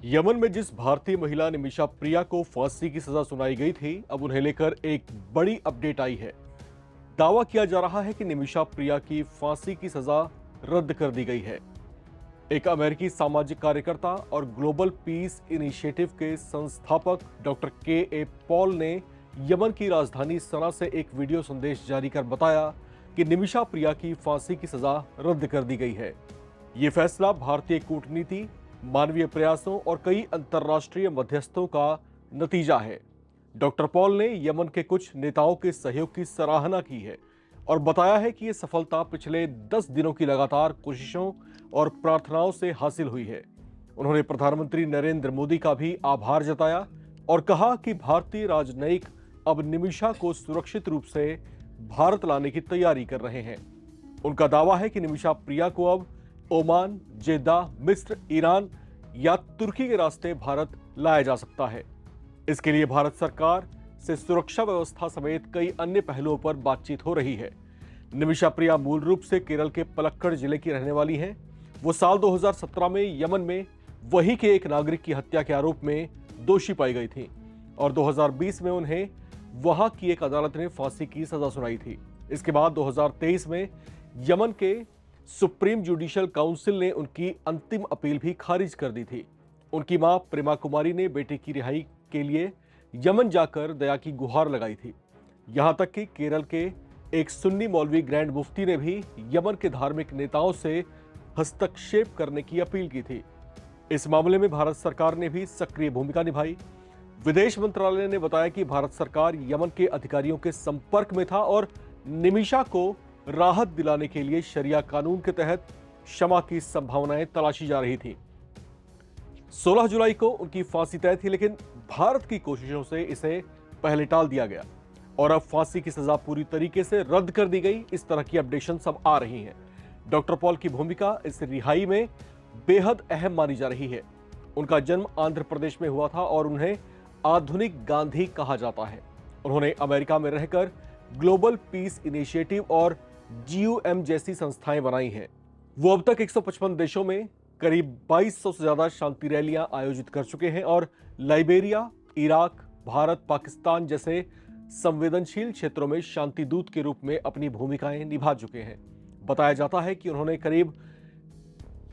Yemen में जिस भारतीय महिला निमिषा प्रिया को फांसी की सजा सुनाई गई थी, अब उन्हें लेकर एक बड़ी अपडेट आई है। दावा किया जा रहा है कि निमिषा प्रिया की फांसी की सजा रद्द कर दी गई है। एक अमेरिकी सामाजिक कार्यकर्ता और ग्लोबल पीस इनिशिएटिव के संस्थापक डॉक्टर के पॉल ने यमन की राजधानी सना से एक वीडियो संदेश जारी कर बताया कि निमिषा प्रिया की फांसी की सजा रद्द कर दी गई है। ये फैसला भारतीय कूटनीति, मानवीय प्रयासों और कई अंतर्राष्ट्रीय मध्यस्थों का नतीजा है। डॉक्टर पॉल ने यमन के कुछ नेताओं के सहयोग की सराहना की है और बताया है कि यह सफलता पिछले 10 दिनों की लगातार कोशिशों और प्रार्थनाओं से हासिल हुई है। उन्होंने प्रधानमंत्री नरेंद्र मोदी का भी आभार जताया और कहा कि भारतीय राजनयिक अब निमिषा को सुरक्षित रूप से भारत लाने की तैयारी कर रहे हैं। उनका दावा है कि निमिषा प्रिया को अब ओमान, जेद्दा, मिस्र, ईरान या तुर्की के रास्ते भारत लाया जा सकता है। इसके लिए भारत सरकार से सुरक्षा व्यवस्था समेत कई अन्य पहलुओं पर बातचीत हो रही है। निमिषा प्रिया मूल रूप से केरल के पलक्कड़ जिले की रहने वाली हैं। वो साल 2017 में यमन में वहीं के एक नागरिक की हत्या के आरोप में दोषी पाई गई थी और 2020 में उन्हें वहां की एक अदालत ने फांसी की सजा सुनाई थी। इसके बाद 2023 में यमन के सुप्रीम जुडिशियल काउंसिल ने उनकी अंतिम अपील भी खारिज कर दी थी। उनकी मां प्रेमा कुमारी ने बेटे की रिहाई के लिए यमन जाकर दया की गुहार लगाई थी। यहां तक कि केरल के एक सुन्नी मौलवी ग्रैंड मुफ्ती ने भी यमन के धार्मिक नेताओं से हस्तक्षेप करने की अपील की थी। इस मामले में भारत सरकार ने भी सक्रिय भूमिका निभाई। विदेश मंत्रालय ने बताया कि भारत सरकार यमन के अधिकारियों के संपर्क में था और निमिषा को राहत दिलाने के लिए शरिया कानून के तहत क्षमा की संभावनाएं तलाशी जा रही थी। 16 जुलाई को उनकी फांसी तय थी, लेकिन भारत की कोशिशों से इसे पहले टाल दिया गया और अब फांसी की सजा पूरी तरीके से रद्द कर दी गई। इस तरह की अपडेशन सब आ रही हैं। डॉक्टर पॉल की भूमिका इस रिहाई में बेहद अहम मानी जा रही है। उनका जन्म आंध्र प्रदेश में हुआ था और उन्हें आधुनिक गांधी कहा जाता है। उन्होंने अमेरिका में रहकर ग्लोबल पीस इनिशिएटिव और GUM जैसी संस्थाएं बनाई हैं। वो अब तक 155 देशों में करीब 2200 से ज्यादा शांति रैलियां आयोजित कर चुके हैं और लाइबेरिया, इराक, भारत, पाकिस्तान जैसे संवेदनशील क्षेत्रों में शांति दूत के रूप में अपनी भूमिकाएं निभा चुके हैं। बताया जाता है कि उन्होंने करीब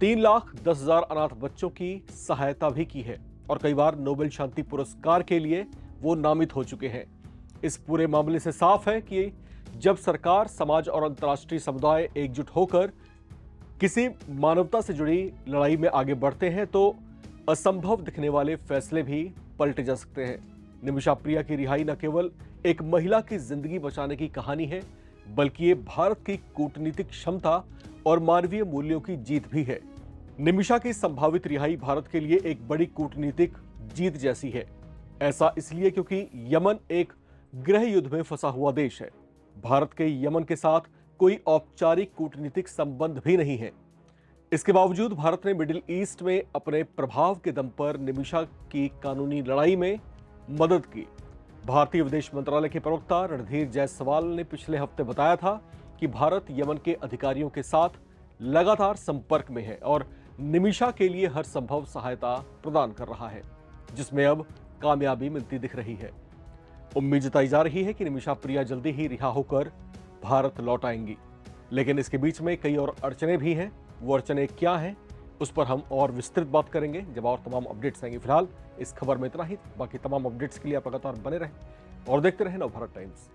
3,10,000 अनाथ बच्चों की सहायता भी की है और कई बार नोबेल शांति पुरस्कार के लिए वो नामित हो चुके हैं। इस पूरे मामले से साफ है कि जब सरकार, समाज और अंतर्राष्ट्रीय समुदाय एकजुट होकर किसी मानवता से जुड़ी लड़ाई में आगे बढ़ते हैं तो असंभव दिखने वाले फैसले भी पलटे जा सकते हैं। निमिषा प्रिया की रिहाई न केवल एक महिला की जिंदगी बचाने की कहानी है, बल्कि ये भारत की कूटनीतिक क्षमता और मानवीय मूल्यों की जीत भी है। निमिषा की संभावित रिहाई भारत के लिए एक बड़ी कूटनीतिक जीत जैसी है। ऐसा इसलिए क्योंकि यमन एक गृह युद्ध में फंसा हुआ देश है। भारत के यमन के साथ कोई औपचारिक कूटनीतिक संबंध भी नहीं है। इसके बावजूद भारत ने मिडिल ईस्ट में अपने प्रभाव के दम पर निमिषा की कानूनी लड़ाई में मदद की। भारतीय विदेश मंत्रालय के प्रवक्ता रणधीर जायसवाल ने पिछले हफ्ते बताया था कि भारत यमन के अधिकारियों के साथ लगातार संपर्क में है और निमिषा के लिए हर संभव सहायता प्रदान कर रहा है, जिसमें अब कामयाबी मिलती दिख रही है। उम्मीद जताई जा रही है कि निमिषा प्रिया जल्दी ही रिहा होकर भारत लौट आएंगी, लेकिन इसके बीच में कई और अड़चने भी हैं। वो अड़चने क्या हैं, उस पर हम और विस्तृत बात करेंगे जब और तमाम अपडेट्स आएंगे। फिलहाल इस खबर में इतना ही। बाकी तमाम अपडेट्स के लिए आप लगातार बने रहें और देखते रहें नवभारत टाइम्स।